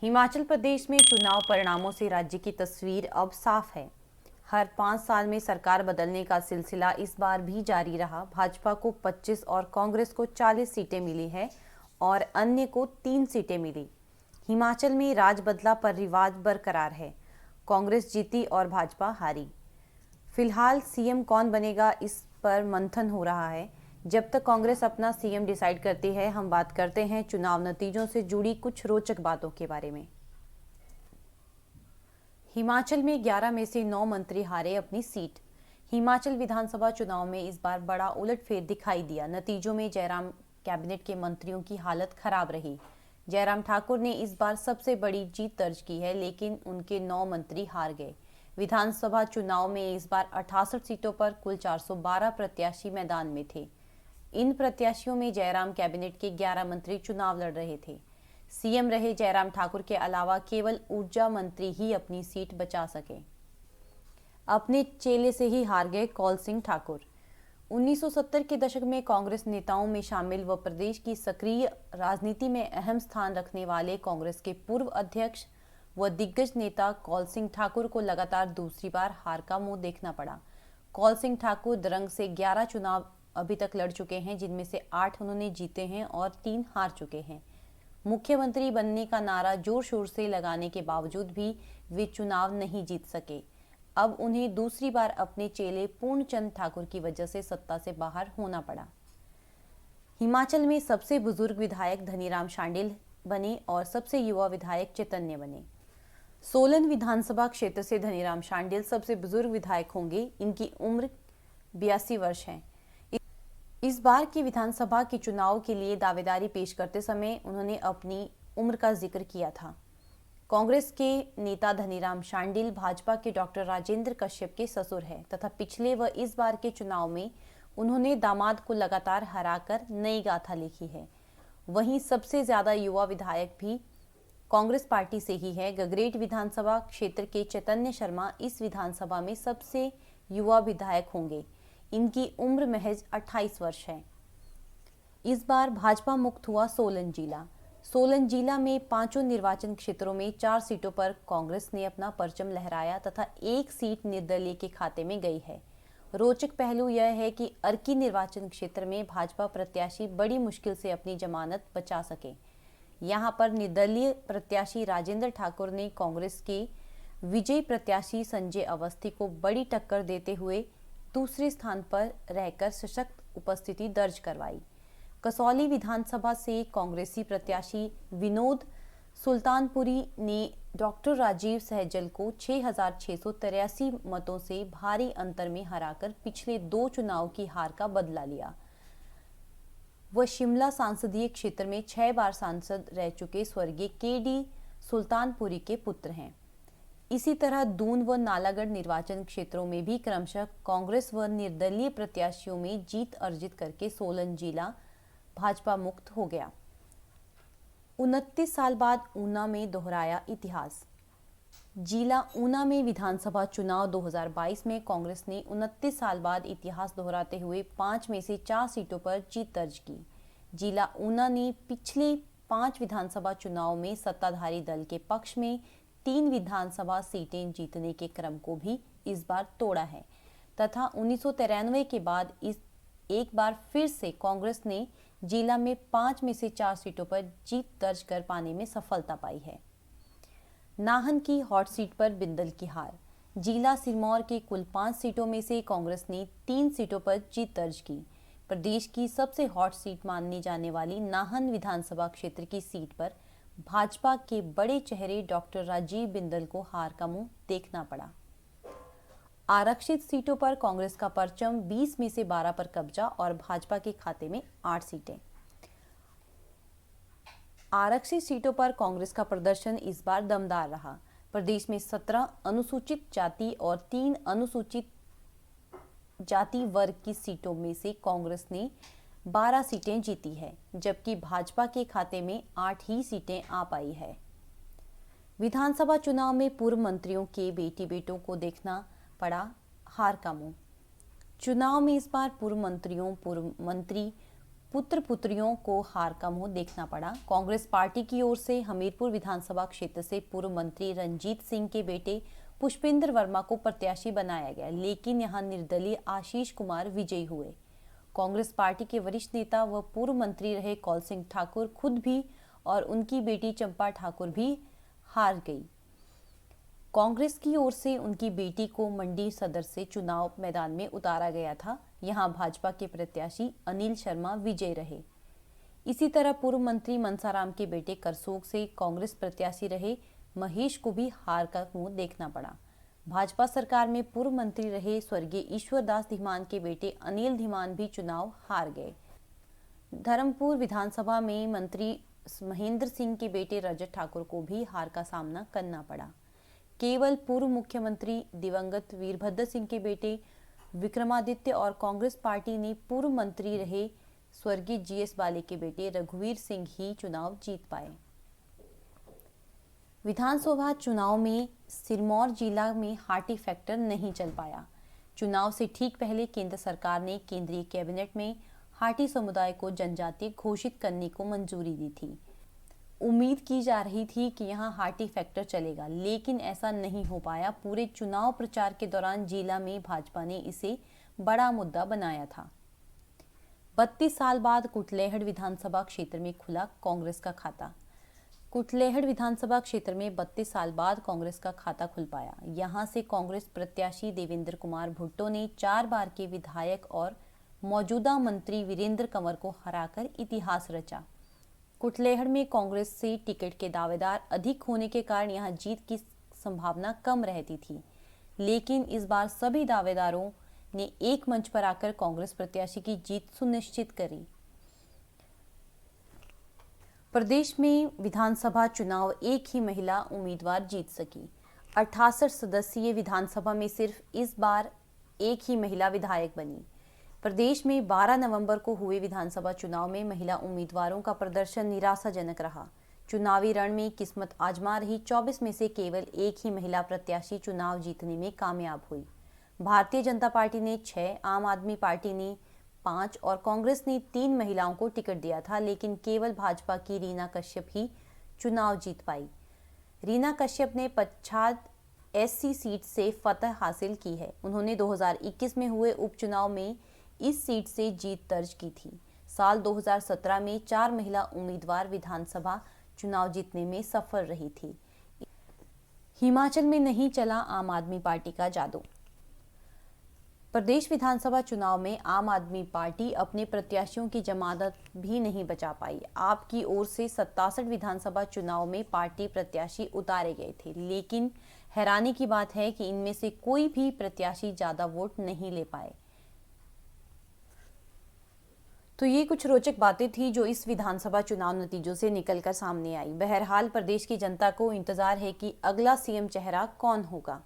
हिमाचल प्रदेश में चुनाव परिणामों से राज्य की तस्वीर अब साफ है। हर 5 साल में सरकार बदलने का सिलसिला इस बार भी जारी रहा। भाजपा को 25 और कांग्रेस को 40 सीटें मिली है और अन्य को 3 सीटें मिली। हिमाचल में राज बदला पर रिवाज बरकरार है। कांग्रेस जीती और भाजपा हारी। फिलहाल सीएम कौन बनेगा, इस पर मंथन हो रहा है। जब तक कांग्रेस अपना सीएम डिसाइड करती है, हम बात करते हैं चुनाव नतीजों से जुड़ी कुछ रोचक बातों के बारे में। हिमाचल में 11 में से 9 मंत्री हारे अपनी सीट। हिमाचल विधानसभा चुनाव में इस बार बड़ा उलटफेर दिखाई दिया। नतीजों में जयराम कैबिनेट के मंत्रियों की हालत खराब रही। जयराम ठाकुर ने इस बार सबसे बड़ी जीत दर्ज की है, लेकिन उनके 9 मंत्री हार गए। विधानसभा चुनाव में इस बार 68 सीटों पर कुल 412 प्रत्याशी मैदान में थे। इन प्रत्याशियों में जयराम कैबिनेट के 11 मंत्री चुनाव लड़ रहे थे। सीएम रहे जयराम ठाकुर के अलावा केवल ऊर्जा मंत्री ही अपनी सीट बचा सके। अपने चेले से ही हार गए कौल सिंह ठाकुर। 1970 के दशक में कांग्रेस नेताओं में शामिल व प्रदेश की सक्रिय राजनीति में अहम स्थान रखने वाले कांग्रेस के पूर्व अध्यक्ष व दिग्गज नेता कौल सिंह ठाकुर को लगातार दूसरी बार हार का मुंह देखना पड़ा। कौल सिंह ठाकुर दरंग से 11 चुनाव अभी तक लड़ चुके हैं, जिनमें से 8 उन्होंने जीते हैं और 3 हार चुके हैं। मुख्यमंत्री बनने का नारा जोर शोर से लगाने के बावजूद भी वे चुनाव नहीं जीत सके। अब उन्हें दूसरी बार अपने चेले पूर्णचंद ठाकुर की वजह से सत्ता से बाहर होना पड़ा। हिमाचल में सबसे बुजुर्ग विधायक धनीराम शांडिल बने और सबसे युवा विधायक चैतन्य बने। सोलन विधानसभा क्षेत्र से धनीराम शांडिल सबसे बुजुर्ग विधायक होंगे। इनकी उम्र 82 वर्ष है। इस बार की विधानसभा के चुनाव के लिए दावेदारी पेश करते समय उन्होंने अपनी उम्र का जिक्र किया था। कांग्रेस के नेता धनीराम शांडिल भाजपा के डॉक्टर राजेंद्र कश्यप के ससुर हैं तथा पिछले व इस बार के चुनाव में उन्होंने दामाद को लगातार हराकर नई गाथा लिखी है। वहीं सबसे ज्यादा युवा विधायक भी कांग्रेस पार्टी से ही है। गगरेट विधानसभा क्षेत्र के चैतन्य शर्मा इस विधानसभा में सबसे युवा विधायक होंगे। इनकी उम्र महज 28 वर्ष है। इस बार भाजपा मुक्त हुआ सोलन जिला। सोलन जिला में 5 निर्वाचन क्षेत्रों में 4 सीटों पर कांग्रेस ने अपना परचम लहराया तथा 1 सीट निर्दलीय के खाते में गई है। रोचक पहलू यह है कि अर्की निर्वाचन क्षेत्र में भाजपा प्रत्याशी बड़ी मुश्किल से अपनी जमानत बचा सके। यहां पर निर्दलीय प्रत्याशी राजेंद्र ठाकुर ने कांग्रेस के विजयी प्रत्याशी संजय अवस्थी को बड़ी टक्कर देते हुए दूसरे स्थान पर रहकर सशक्त उपस्थिति दर्ज करवाई। कसौली विधानसभा से कांग्रेसी प्रत्याशी विनोद सुल्तानपुरी ने डॉक्टर राजीव सहजल को 6,683 मतों से भारी अंतर में हराकर पिछले 2 चुनाव की हार का बदला लिया। वह शिमला संसदीय क्षेत्र में 6 बार सांसद रह चुके स्वर्गीय केडी सुल्तानपुरी के पुत्र हैं। इसी तरह दून व नालागढ़ निर्वाचन क्षेत्रों में भी क्रमशः कांग्रेस व निर्दलीय प्रत्याशियों में जीत अर्जित करके सोलन जिला भाजपा मुक्त हो गया। 29 साल बाद ऊना में दोहराया इतिहास। जिला ऊना में विधानसभा चुनाव 2022 में कांग्रेस ने 29 साल बाद इतिहास दोहराते हुए 5 में से 4 सीटों पर जीत दर्ज की। जिला ऊना ने पिछले 5 विधानसभा चुनाव में सत्ताधारी दल के पक्ष में 3 विधानसभा सीटें जीतने के क्रम को भी इस बार तोड़ा है तथा 1993 के बाद इस एक बार फिर से कांग्रेस ने जिला में 5 में से 4 सीटों पर जीत दर्ज कर पाने में सफलता पाई है। नाहन की हॉट सीट पर बिंदल की हार। जिला सिरमौर के कुल 5 सीटों में से कांग्रेस ने 3 सीटों पर जीत दर्ज की। प्रदेश की सबसे हॉट सीट मानी जाने वाली नाहन विधानसभा क्षेत्र की सीट पर भाजपा के बड़े चेहरे डॉक्टर राजीव बिंदल को हार का मुंह देखना पड़ा। आरक्षित सीटों पर कांग्रेस का परचम 20 में से 12 पर कब्जा और भाजपा के खाते में 8 सीटें। आरक्षित सीटों पर कांग्रेस का प्रदर्शन इस बार दमदार रहा। प्रदेश में 17 अनुसूचित जाति और 3 अनुसूचित जाति वर्ग की सीटों में से कांग्रेस ने 12 सीटें जीती है, जबकि भाजपा के खाते में 8 ही सीटें आ पाई है। विधानसभा चुनाव में पूर्व मंत्रियों के बेटी बेटों को देखना पड़ा हार का मुंह। चुनाव में इस बार पूर्व मंत्री पुत्र पुत्रियों को हार का मुंह देखना पड़ा। कांग्रेस पार्टी की ओर से हमीरपुर विधानसभा क्षेत्र से पूर्व मंत्री रंजीत सिंह के बेटे पुष्पेंद्र वर्मा को प्रत्याशी बनाया गया, लेकिन यहां निर्दलीय आशीष कुमार विजयी हुए। कांग्रेस पार्टी के वरिष्ठ नेता व पूर्व मंत्री रहे कौल सिंह ठाकुर खुद भी और उनकी बेटी चंपा ठाकुर भी हार गई। कांग्रेस की ओर से उनकी बेटी को मंडी सदर से चुनाव मैदान में उतारा गया था। यहां भाजपा के प्रत्याशी अनिल शर्मा विजयी रहे। इसी तरह पूर्व मंत्री मनसाराम के बेटे करसोग से कांग्रेस प्रत्याशी रहे महेश को भी हार का मुंह देखना पड़ा। भाजपा सरकार में पूर्व मंत्री रहे स्वर्गीय ईश्वरदास धीमान के बेटे अनिल धीमान भी चुनाव हार गए। धर्मपुर विधानसभा में मंत्री महेंद्र सिंह के बेटे रजत ठाकुर को भी हार का सामना करना पड़ा। केवल पूर्व मुख्यमंत्री दिवंगत वीरभद्र सिंह के बेटे विक्रमादित्य और कांग्रेस पार्टी ने पूर्व मंत्री रहे स्वर्गीय जीएस बाले के बेटे रघुवीर सिंह ही चुनाव जीत पाए। विधानसभा चुनाव में सिरमौर जिला में हाटी फैक्टर नहीं चल पाया। चुनाव से ठीक पहले केंद्र सरकार ने केंद्रीय कैबिनेट में हाटी समुदाय को जनजातीय घोषित करने को मंजूरी दी थी। उम्मीद की जा रही थी कि यहां हाटी फैक्टर चलेगा, लेकिन ऐसा नहीं हो पाया। पूरे चुनाव प्रचार के दौरान जिला में भाजपा ने इसे बड़ा मुद्दा बनाया था। 32 साल बाद कुटलेहड़ विधानसभा क्षेत्र में खुला कांग्रेस का खाता। कुटलेहड़ विधानसभा क्षेत्र में 32 साल बाद कांग्रेस का खाता खुल पाया। यहां से कांग्रेस प्रत्याशी देवेंद्र कुमार भुट्टो ने 4 बार के विधायक और मौजूदा मंत्री वीरेंद्र कंवर को हराकर इतिहास रचा। कुटलेहड़ में कांग्रेस से टिकट के दावेदार अधिक होने के कारण यहां जीत की संभावना कम रहती थी, लेकिन इस बार सभी दावेदारों ने एक मंच पर आकर कांग्रेस प्रत्याशी की जीत सुनिश्चित करी। प्रदेश में विधानसभा चुनाव एक ही महिला उम्मीदवार जीत सकी। 68 सदस्यीय विधानसभा में सिर्फ इस बार एक ही महिला विधायक बनी। प्रदेश में 12 नवंबर को हुए विधानसभा चुनाव में महिला उम्मीदवारों का प्रदर्शन निराशाजनक रहा। चुनावी रण में किस्मत आजमा रही 24 में से केवल एक ही महिला प्रत्याशी चुनाव जीतने में कामयाब हुई। भारतीय जनता पार्टी ने 6, आम आदमी पार्टी ने 5 और कांग्रेस ने 3 महिलाओं को टिकट दिया था, लेकिन केवल भाजपा की रीना कश्यप ही चुनाव जीत पाई। रीना कश्यप ने पच्छाद एससी सीट से फतह हासिल की है। उन्होंने 2021 में हुए उपचुनाव में इस सीट से जीत दर्ज की थी। साल 2017 में 4 महिला उम्मीदवार विधानसभा चुनाव जीतने में सफल रही थी। हिमाचल में नहीं चला आम आदमी पार्टी का जादू। प्रदेश विधानसभा चुनाव में आम आदमी पार्टी अपने प्रत्याशियों की जमानत भी नहीं बचा पाई। आप की ओर से 67 विधानसभा चुनाव में पार्टी प्रत्याशी उतारे गए थे, लेकिन हैरानी की बात है कि इनमें से कोई भी प्रत्याशी ज्यादा वोट नहीं ले पाए। तो ये कुछ रोचक बातें थी जो इस विधानसभा चुनाव नतीजों से निकलकर सामने आई। बहरहाल प्रदेश की जनता को इंतजार है कि अगला सीएम चेहरा कौन होगा।